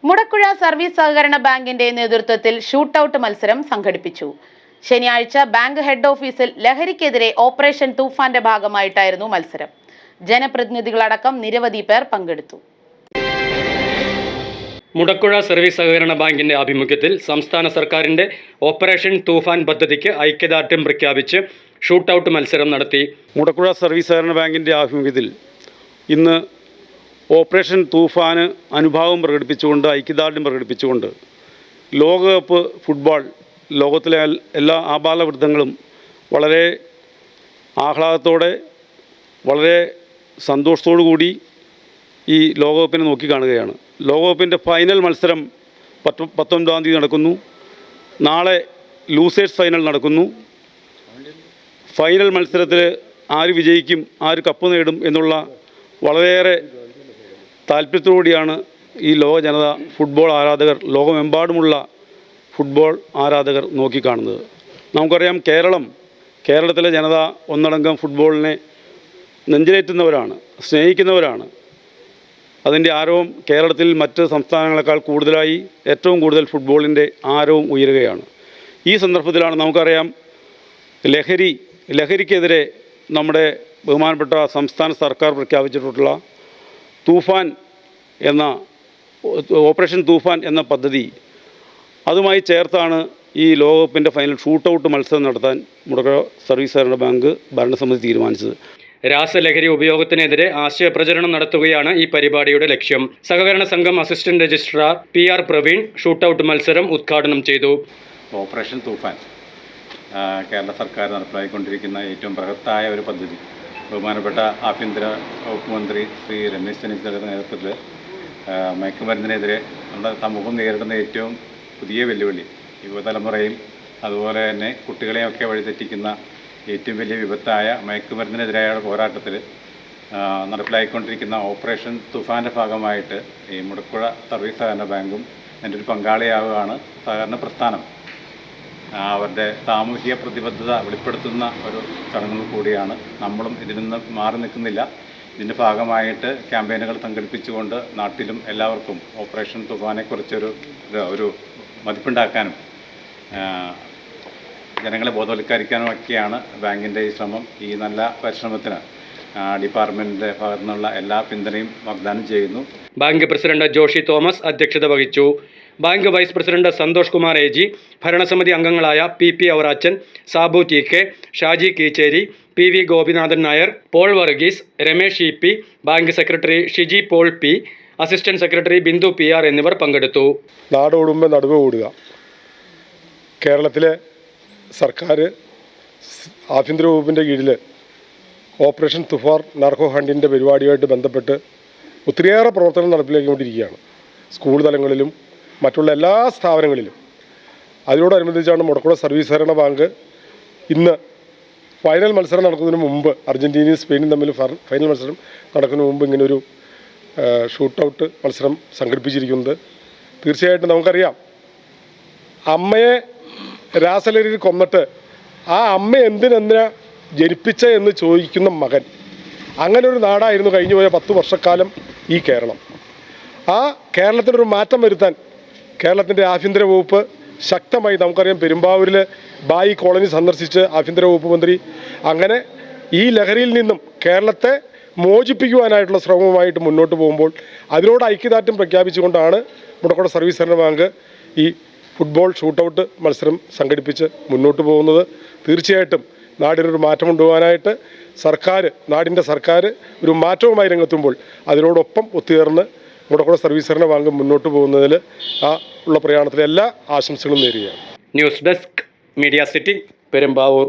Mudakkuzha service സഹകരണ ബാങ്കിന്റെ നേതൃത്വത്തിൽ ഷൂട്ടൌട്ട് മത്സരം സംഘടിപ്പിച്ചു. ശനിയാഴ്ച ബാങ്ക് ഹെഡ് ഓഫീസിൽ ലഹരിക്കെതിരെ ഓപ്പറേഷൻ തൂഫാന്റെ ഭാഗമായിട്ടായിരുന്നു മത്സരം. ജനപ്രതിനിധികളടക്കം നിരവധി പേർ പങ്കെടുത്തു. മുടക്കുഴ സർവീസ് സഹകരണ ബാങ്കിന്റെ ആഭിമുഖ്യത്തിൽ സംസ്ഥാന സർക്കാരിന്റെ ഓപ്പറേഷൻ തൂഫാൻ പദ്ധതിക്ക് ഐക്യദാർഢ്യം പ്രഖ്യാപിച്ച് ഷൂട്ടൌട്ട് മത്സരം നടത്തി. മുടക്കുഴ സർവീസ് സഹകരണ ബാങ്കിന്റെ ആഭിമുഖ്യത്തിൽ ഇന്ന് ഓപ്പറേഷൻ തൂഫാന് അനുഭാവം പ്രകടിപ്പിച്ചുകൊണ്ട് ഐക്യദാർഢ്യം പ്രകടിപ്പിച്ചുകൊണ്ട് ലോകകപ്പ് ഫുട്ബോൾ ലോകത്തിലെ എല്ലാ ആബാലവൃദ്ധങ്ങളും വളരെ ആഹ്ലാദത്തോടെ വളരെ സന്തോഷത്തോടു കൂടി ഈ ലോകകപ്പിനെ നോക്കിക്കാണുകയാണ്. ലോകകപ്പിൻ്റെ ഫൈനൽ മത്സരം 19-ാം തീയതി നടക്കുന്നു. നാളെ ലൂസേഴ്സ് ഫൈനൽ നടക്കുന്നു. ഫൈനൽ മത്സരത്തിൽ ആര് വിജയിക്കും, ആര് കപ്പ് നേടും എന്നുള്ള വളരെയേറെ താല്പര്യത്തോടുകൂടിയാണ് ഈ ലോക ജനത, ഫുട്ബോൾ ആരാധകർ, ലോകമെമ്പാടുമുള്ള ഫുട്ബോൾ ആരാധകർ നോക്കിക്കാണുന്നത്. നമുക്കറിയാം, കേരളത്തിലെ ജനത ഒന്നടങ്കം ഫുട്ബോളിനെ നെഞ്ചിലേറ്റുന്നവരാണ്, സ്നേഹിക്കുന്നവരാണ്. അതിൻ്റെ ആരവം കേരളത്തിൽ മറ്റ് സംസ്ഥാനങ്ങളെക്കാൾ കൂടുതലായി ഏറ്റവും കൂടുതൽ ഫുട്ബോളിൻ്റെ ആരവം ഉയരുകയാണ്. ഈ സന്ദർഭത്തിലാണ് നമുക്കറിയാം, ലഹരിക്കെതിരെ നമ്മുടെ ബഹുമാനപ്പെട്ട സംസ്ഥാന സർക്കാർ പ്രഖ്യാപിച്ചിട്ടുള്ള ഓപ്പറേഷൻ തൂഫാൻ എന്ന പദ്ധതി, അതുമായി ചേർത്താണ് ഈ ലോകകപ്പിൻ്റെ ഫൈനൽ ഷൂട്ടൌട്ട് മത്സരം നടത്താൻ മുടക്കുഴ സർവീസ് സഹകരണ ബാങ്ക് ഭരണസമിതി തീരുമാനിച്ചത്. രാസലഹരി ഉപയോഗത്തിനെതിരെ ആശയപ്രചരണം നടത്തുകയാണ് ഈ പരിപാടിയുടെ ലക്ഷ്യം. സഹകരണ സംഘം assistant registrar PR Praveen shootout മത്സരം ഉദ്ഘാടനം ചെയ്തു. ഓപ്പറേഷൻ തൂഫാൻ കേരള സർക്കാർ നടപ്പിലാക്കിക്കൊണ്ടിരിക്കുന്ന ഏറ്റവും ബൃഹത്തായ ഒരു പദ്ധതി. ബഹുമാനപ്പെട്ട ആഭ്യന്തര വകുപ്പ് മന്ത്രി ശ്രീ രമേശ് ചെന്നിത്തലയുടെ നേതൃത്വത്തിൽ മയക്കുമരുന്നിനെതിരെ നമ്മുടെ സമൂഹം നേരിടുന്ന ഏറ്റവും പുതിയ വെല്ലുവിളി, യുവതലമുറയും അതുപോലെ തന്നെ കുട്ടികളെയൊക്കെ വഴിതെറ്റിക്കുന്ന ഏറ്റവും വലിയ വിപത്തായ മയക്കുമരുന്നിനെതിരായ പോരാട്ടത്തിൽ നടപ്പിലാക്കിക്കൊണ്ടിരിക്കുന്ന ഓപ്പറേഷൻ തുഫാൻ്റെ ഭാഗമായിട്ട് ഈ മുടക്കുഴ സർവീസ് സഹകരണ ബാങ്കും എൻ്റെ ഒരു പങ്കാളിയാവുകയാണ്. സഹകരണ പ്രസ്ഥാനം അവരുടെ സാമൂഹിക പ്രതിബദ്ധത വെളിപ്പെടുത്തുന്ന ഒരു ചടങ്ങുകൾ കൂടിയാണ്. നമ്മളും ഇതിൽ നിന്ന് മാറി നിൽക്കുന്നില്ല. ഇതിൻ്റെ ഭാഗമായിട്ട് ക്യാമ്പയിനുകൾ സംഘടിപ്പിച്ചുകൊണ്ട് നാട്ടിലും എല്ലാവർക്കും ഓപ്പറേഷൻ തുഫാനെക്കുറിച്ചൊരു മതിപ്പുണ്ടാക്കാനും ജനങ്ങളെ ബോധവൽക്കരിക്കാനുമൊക്കെയാണ് ബാങ്കിൻ്റെ ഈ ശ്രമം. ഈ നല്ല പരിശ്രമത്തിന് ഡിപ്പാർട്ട്മെൻറ്റിൻ്റെ ഭാഗത്തു നിന്നുള്ള എല്ലാ പിന്തുണയും വാഗ്ദാനം ചെയ്യുന്നു. ബാങ്ക് പ്രസിഡന്റ് ജോഷി തോമസ് അധ്യക്ഷത വഹിച്ചു. Bank vice president Santhosh Kumar AG, ഭരണസമിതി അംഗങ്ങളായ PP Aurachan, Sabu TK, Shaji Keecheri, PV Gopinathan Nair, Paul Varghese, Ramesh EP, bank secretary Shiji Paul P, assistant secretary Bindu PR എന്നിവർ പങ്കെടുത്തു. നാടോടുമ്പോൾ നടുവ് ഓടുക. കേരളത്തിലെ സർക്കാർ ആഭ്യന്തര വകുപ്പിൻ്റെ കീഴിൽ ഓപ്പറേഷൻ തുഫാൻ നാർക്കോ ഹണ്ടിൻ്റെ പരിപാടിയുമായിട്ട് ബന്ധപ്പെട്ട് ഒത്തിരിയേറെ പ്രവർത്തനം നടപ്പിലാക്കിക്കൊണ്ടിരിക്കുകയാണ്. സ്കൂൾ തലങ്ങളിലും മറ്റുള്ള എല്ലാ സ്ഥാപനങ്ങളിലും. അതിനോടനുബന്ധിച്ചാണ് മുടക്കുഴ സർവീസ് സഹകരണ ബാങ്ക് ഇന്ന് ഫൈനൽ മത്സരം നടക്കുന്നതിന് മുമ്പ്, അർജൻറ്റീനയും സ്പെയിനും തമ്മിൽ ഫൈനൽ മത്സരം നടക്കുന്നതിന് മുമ്പ് ഇങ്ങനൊരു ഷൂട്ടൌട്ട് മത്സരം സംഘടിപ്പിച്ചിരിക്കുന്നത്. തീർച്ചയായിട്ടും നമുക്കറിയാം, അമ്മയെ രാസലഹരിയിൽ കൊന്നിട്ട് ആ അമ്മ എന്തിനാ ജനിപ്പിച്ച എന്ന് ചോദിക്കുന്ന മകൻ, അങ്ങനെ ഒരു നാടായിരുന്നു കഴിഞ്ഞുപോയ 10 വർഷക്കാലം ഈ കേരളം. ആ കേരളത്തിനൊരു മാറ്റം വരുത്താൻ കേരളത്തിൻ്റെ ആഭ്യന്തര വകുപ്പ് ശക്തമായി, നമുക്കറിയാം, പെരുമ്പാവൂരിൽ ബായി കോളനി സന്ദർശിച്ച് ആഭ്യന്തര വകുപ്പ് മന്ത്രി അങ്ങനെ ഈ ലഹരിയിൽ നിന്നും കേരളത്തെ മോചിപ്പിക്കുവാനായിട്ടുള്ള ശ്രമവുമായിട്ട് മുന്നോട്ട് പോകുമ്പോൾ അതിനോട് ഐക്യദാർഢ്യം പ്രഖ്യാപിച്ചുകൊണ്ടാണ് മുടക്കുഴ സർവീസ് സഹകരണ ബാങ്ക് ഈ ഫുട്ബോൾ ഷൂട്ടൌട്ട് മത്സരം സംഘടിപ്പിച്ച് മുന്നോട്ട് പോകുന്നത്. തീർച്ചയായിട്ടും നാടിനൊരു മാറ്റം കൊണ്ടുപോകാനായിട്ട് നാടിൻ്റെ സർക്കാർ ഒരു മാറ്റവുമായി രംഗത്തുമ്പോൾ അതിനോടൊപ്പം ഒത്തുചേർന്ന് മുടക്കുഴ സർവീസ് സഹകരണ ബാങ്ക് മുന്നോട്ട് പോകുന്നതിൽ ഉള്ള പ്രയാണത്തിലെ എല്ലാ ആശംസകളും നേരുകയാണ്. News desk, media city, Perumbavoor.